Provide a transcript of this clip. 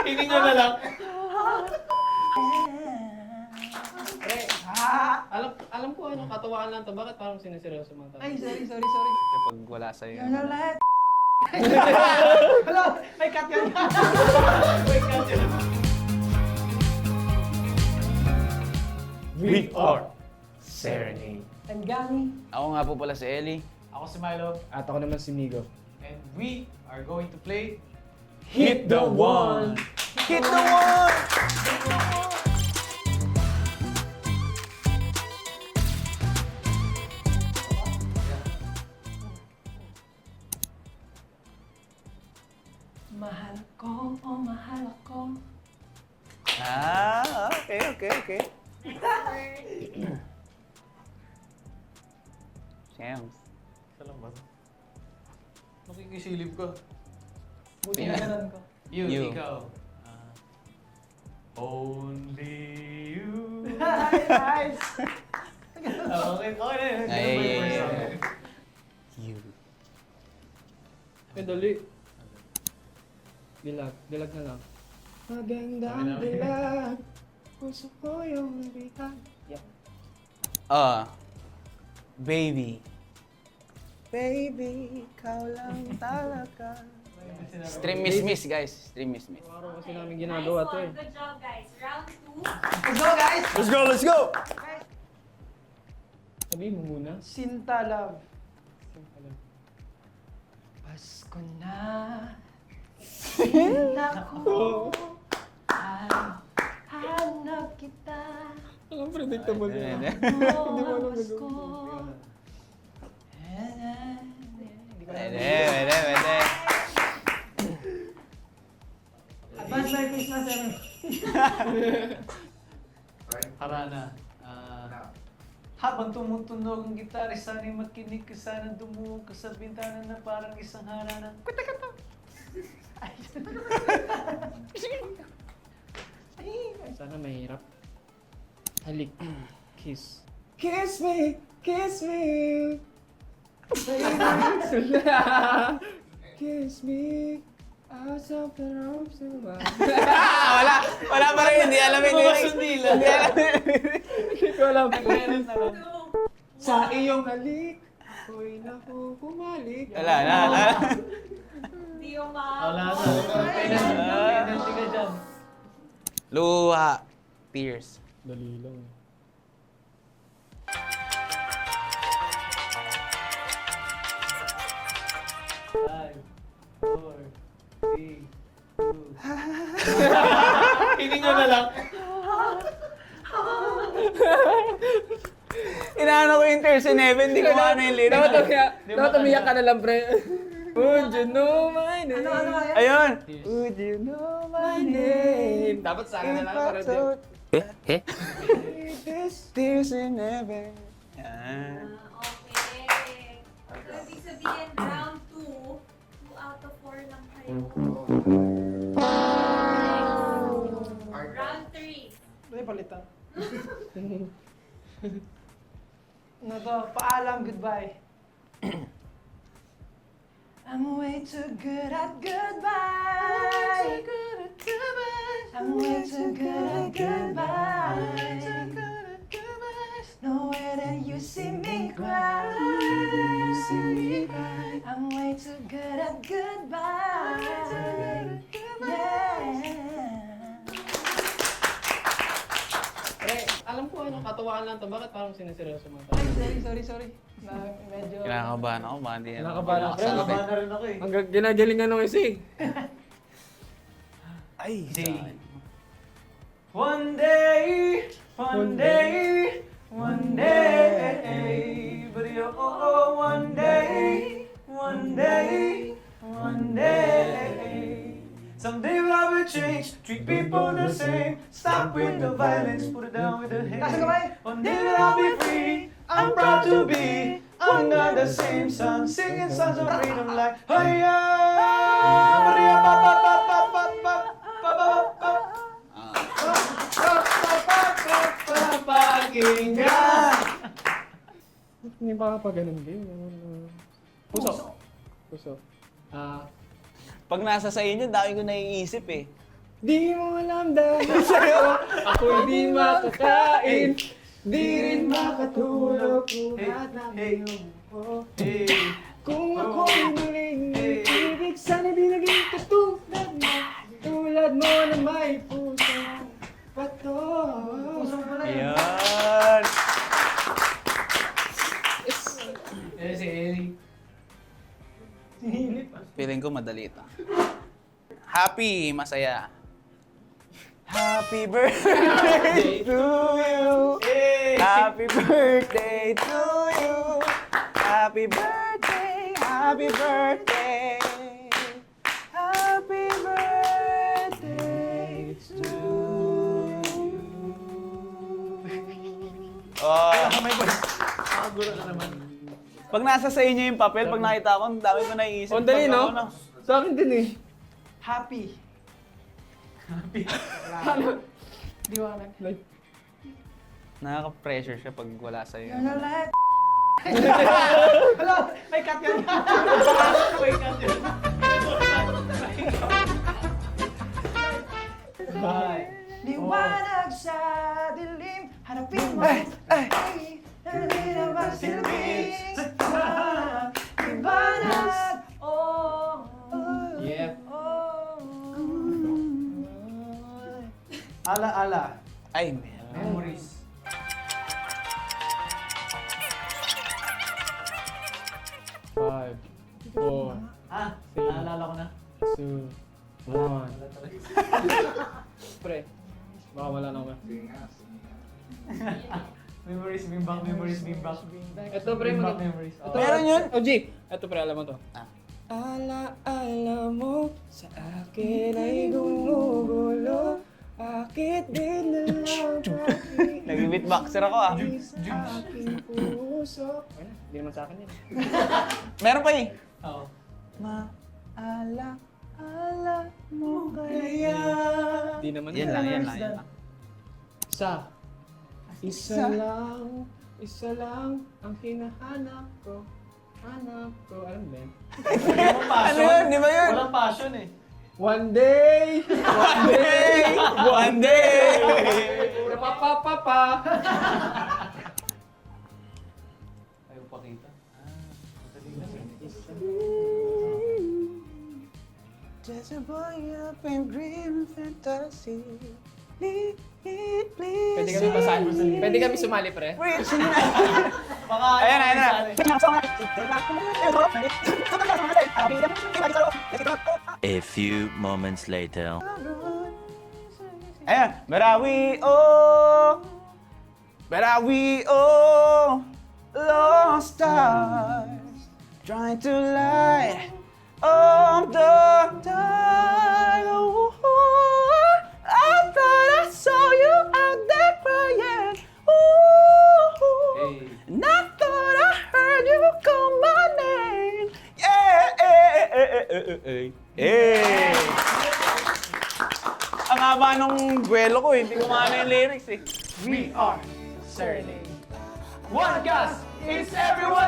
Hiling nyo na lang. Pre, alam ko ano, katawaan lang to. Bakit parang siniseryoso mga tao? Ay, sorry. Kapag wala sa'yo. You're not let. Hello, may cut yan. May cut yan. We are Serenade. I'm Gami. Ako nga po pala si Ellie. Ako si Milo. At ako naman si Migo. And we are going to play Hit the One! Hit the one! Mahal ko o mahal ako. Ah, okay. Shams. Isa lang ba? Nakikisilip ka. Buti Yeah. na ganun ko. You. Ikaw. Only you. Nice! Okay na yun. Ay. You. Eh, dali. Dilag na lang. Magandang dilag. Puso ko yung nabihag. Baby. Baby, ikaw lang talaga. Stream miss guys. Stream miss. Araw kasi namin ginagawa to eh. Good job, guys. Round 2. Let's go, guys! Let's go! Sabihin mo muna. Sinta Love. Pasko na. Sinta ko. Hanap kita. Ang predictable Ayan, na. ayan. Hindi mo alam Pasko. Pwede. Advance Merry Christmas, Emmy. Harana. Habang tumutunog ang gitara, sana'y makinig ka, sana dumuho ka sa bintana na parang isang harana. Kuta-kata! Sana mahirap. Halik. Kiss. Kiss me! Kiss me! Kiss me! Out of the arms of my... Wala pa rin, hindi alam yung lyrics. Hindi ko alam. Nag-realize na lang. Sa iyong halik, ako'y napupumalik. Wala. Hindi yung Wala na. Penalty ka dyan. Luha. Tears. Dali lang. Five, four, three, two. Hiling nyo na lang. Inaano ko yung Tears in Heaven, hindi ko ano yung lyrics. Dapat umiyak ka na lang, pre. Would you know my name? Ano yan? Ayun! Would you know my name? Dapat sa akin na lang para di. This Tears in Heaven. Yan. Okay. So, ibig sabihin, round 2, 2 out of 4 lang kayo. Round 3. Pwede palitan. Ano to? Paalam, goodbye. I'm way too good at goodbye. I'm way too good at goodbye. No way that you see me cry. I'm way too good at goodbye. Yeah. Pre, alam ko ano, katawaan lang to. Bakit parang siniseryoso mga tao? Ay, sorry. Medyo... Kinakabahan ako, baka hindi na Kinakabahan ako. makakasagot eh. Nakabahan na rin ako eh. Ang ginagalingan ng isa eh. Ay, One day, one day, one day, but one day, one day, one day. Someday I will change, treat people the same. Stop with the violence, put it down with the hate. Taas ang kamay. One day I'll be free, I'm proud to be under the same sun, singing songs of freedom like Hiya! Maria, pa pa pa pa pa pa pa pa pa. Pakinggan! Hindi ba ka pa ganun din? Puso. Pag nasa sa inyo, dami ko naiisip eh. Di mo alam dahil sa'yo, ako'y di makakain. Di rin makatulog kung hanapin mo. Kung ako'y muling ibig, sana di naging katulad mo. Tulad mo na may pusong pato. Ayan. Eh, si Ellie. Feeling ko madali ito. Happy, masaya. Happy birthday to you. Happy birthday to you. Happy birthday, happy birthday. Happy birthday to you. Oh, Gulo na naman. pag nasa sa inyo yung papel, pag nakita ko, ang dami ko naiisip. Ang dali, Pag no? ako na- Sa akin din eh. Happy. Ano? Liwanag. Like, Nakaka-pressure siya pag wala sa'yo. Hello! May cut yan. May cut yan. Bye. Liwanag sa dilim, hanapin mo. Ay, hindi na magsilbing. Liwanag, oh. Yeah. Oh. Ala-ala. Ay, meron. Memories. Five, four, Ah, naalala ko na. 2, 1. Pre, baka wala na ako. Memories, bimbang, memories, bimbang. Ito pre, Bimbang memories. Oh. Meron yun? Oh, G, ito pre, alam mo to. Ah. Ala-ala mo sa akin ay gumugulo. Bakit din na lang bakit Nag-beatboxer ako ah. sa aking puso? Ay, hindi naman sa akin yan. Meron pa eh. Oo. Maala mo kaya. Hindi naman Yan lang, yan lang, yan lang. Isa lang ang hinahanap ko. Hanap ko, alam mo ba yan? Ano yun? Di ba yun? Walang passion eh. One day! One day! One day! Napapapapa! Ayaw pakita. Just a boy up in dream fantasy. Please, Pwede kami pasali. Pwede kami sumali, pre. Baka Ayan, ayan na. A few moments later. Ayan. But are we lost stars trying to light up the dark. Ooh, I thought I saw you out there crying. Ooh, and I thought I heard you call my name. Yeah. Ang haba nung buwelo ko, hindi ko maano yung lyrics eh. We are Serenade. One gas is everyone